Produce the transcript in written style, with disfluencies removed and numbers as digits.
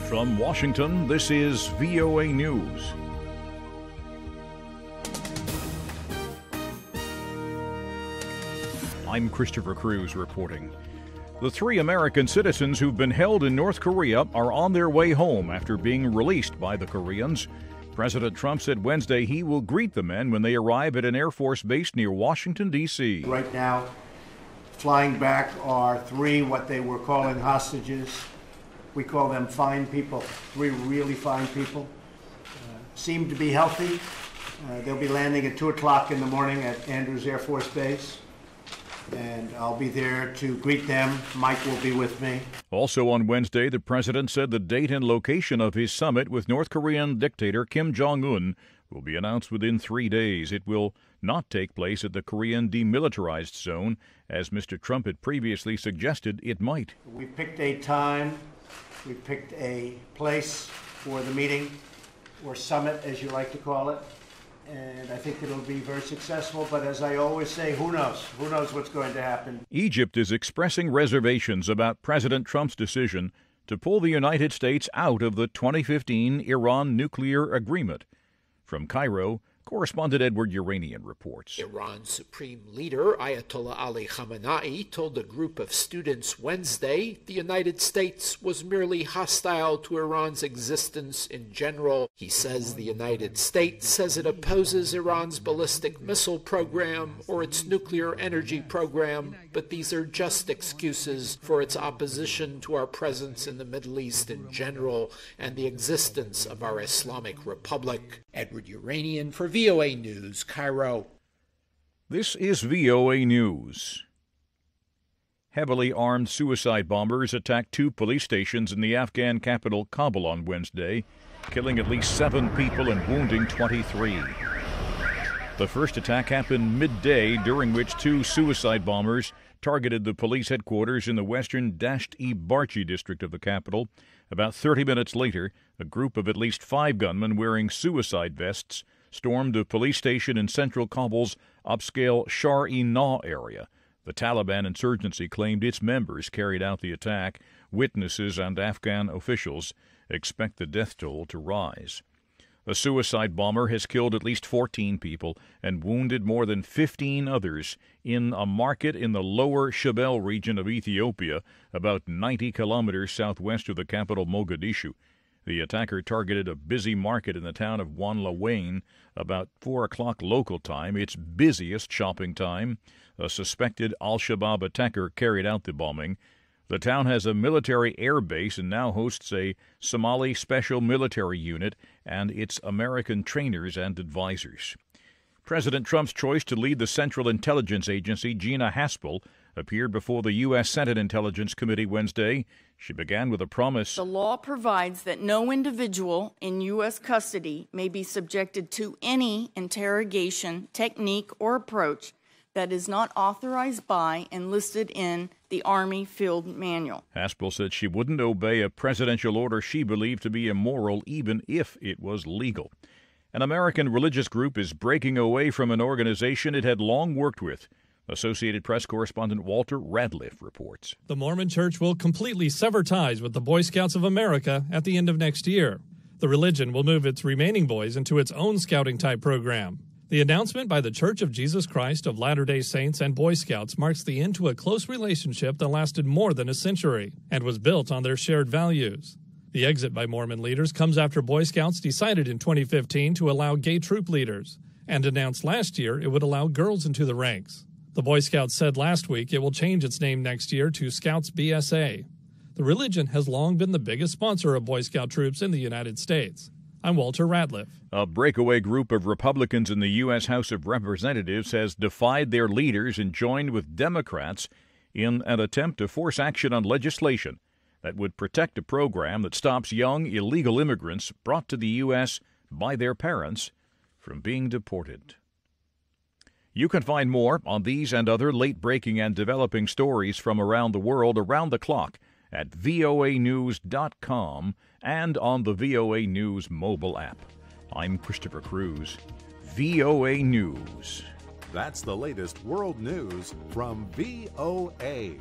From Washington, this is VOA News. I'm Christopher Cruz reporting. The 3 American citizens who've been held in North Korea are on their way home after being released by the Koreans. President Trump said Wednesday he will greet the men when they arrive at an Air Force base near Washington, D.C. Right now, flying back are 3 what they were calling hostages. We call them fine people, 3 really fine people. Seem to be healthy. They'll be landing at 2 o'clock in the morning at Andrews Air Force Base. And I'll be there to greet them. Mike will be with me. Also on Wednesday, the president said the date and location of his summit with North Korean dictator Kim Jong Un will be announced within 3 days. It will not take place at the Korean demilitarized zone, as Mr. Trump had previously suggested it might. We picked a time, we picked a place for the meeting, or summit, as you like to call it. And I think it'll be very successful. But as I always say, who knows? Who knows what's going to happen? Egypt is expressing reservations about President Trump's decision to pull the United States out of the 2015 Iran nuclear agreement. From Cairo, correspondent Edward Uranian reports. Iran's supreme leader, Ayatollah Ali Khamenei, told a group of students Wednesday the United States was merely hostile to Iran's existence in general. He says the United States says it opposes Iran's ballistic missile program or its nuclear energy program, but these are just excuses for its opposition to our presence in the Middle East in general and the existence of our Islamic Republic. Edward Uranian for VOA News, Cairo. This is VOA News. Heavily armed suicide bombers attacked 2 police stations in the Afghan capital Kabul on Wednesday, killing at least 7 people and wounding 23. The first attack happened midday, during which 2 suicide bombers targeted the police headquarters in the western Dasht-e-Barchi district of the capital. About 30 minutes later, a group of at least 5 gunmen wearing suicide vests stormed a police station in central Kabul's upscale Shar-e-Naw area. The Taliban insurgency claimed its members carried out the attack. Witnesses and Afghan officials expect the death toll to rise. A suicide bomber has killed at least 14 people and wounded more than 15 others in a market in the lower Shabelle region of Ethiopia, about 90 kilometers southwest of the capital Mogadishu. The attacker targeted a busy market in the town of Wanlawayn about 4 o'clock local time, its busiest shopping time. A suspected al-Shabaab attacker carried out the bombing. The town has a military air base and now hosts a Somali Special Military Unit and its American trainers and advisors. President Trump's choice to lead the Central Intelligence Agency, Gina Haspel, appeared before the U.S. Senate Intelligence Committee Wednesday. She began with a promise. The law provides that no individual in U.S. custody may be subjected to any interrogation, technique, or approach that is not authorized by and listed in the Army Field Manual. Haspel said she wouldn't obey a presidential order she believed to be immoral, even if it was legal. An American religious group is breaking away from an organization it had long worked with. Associated Press correspondent Walter Radliff reports. The Mormon Church will completely sever ties with the Boy Scouts of America at the end of next year. The religion will move its remaining boys into its own scouting-type program. The announcement by the Church of Jesus Christ of Latter-day Saints and Boy Scouts marks the end to a close relationship that lasted more than a century and was built on their shared values. The exit by Mormon leaders comes after Boy Scouts decided in 2015 to allow gay troop leaders and announced last year it would allow girls into the ranks. The Boy Scouts said last week it will change its name next year to Scouts BSA. The religion has long been the biggest sponsor of Boy Scout troops in the United States. I'm Walter Radliff. A breakaway group of Republicans in the U.S. House of Representatives has defied their leaders and joined with Democrats in an attempt to force action on legislation that would protect a program that stops young illegal immigrants brought to the U.S. by their parents from being deported. You can find more on these and other late-breaking and developing stories from around the world around the clock at voanews.com and on the VOA News mobile app. I'm Christopher Cruz, VOA News. That's the latest world news from VOA.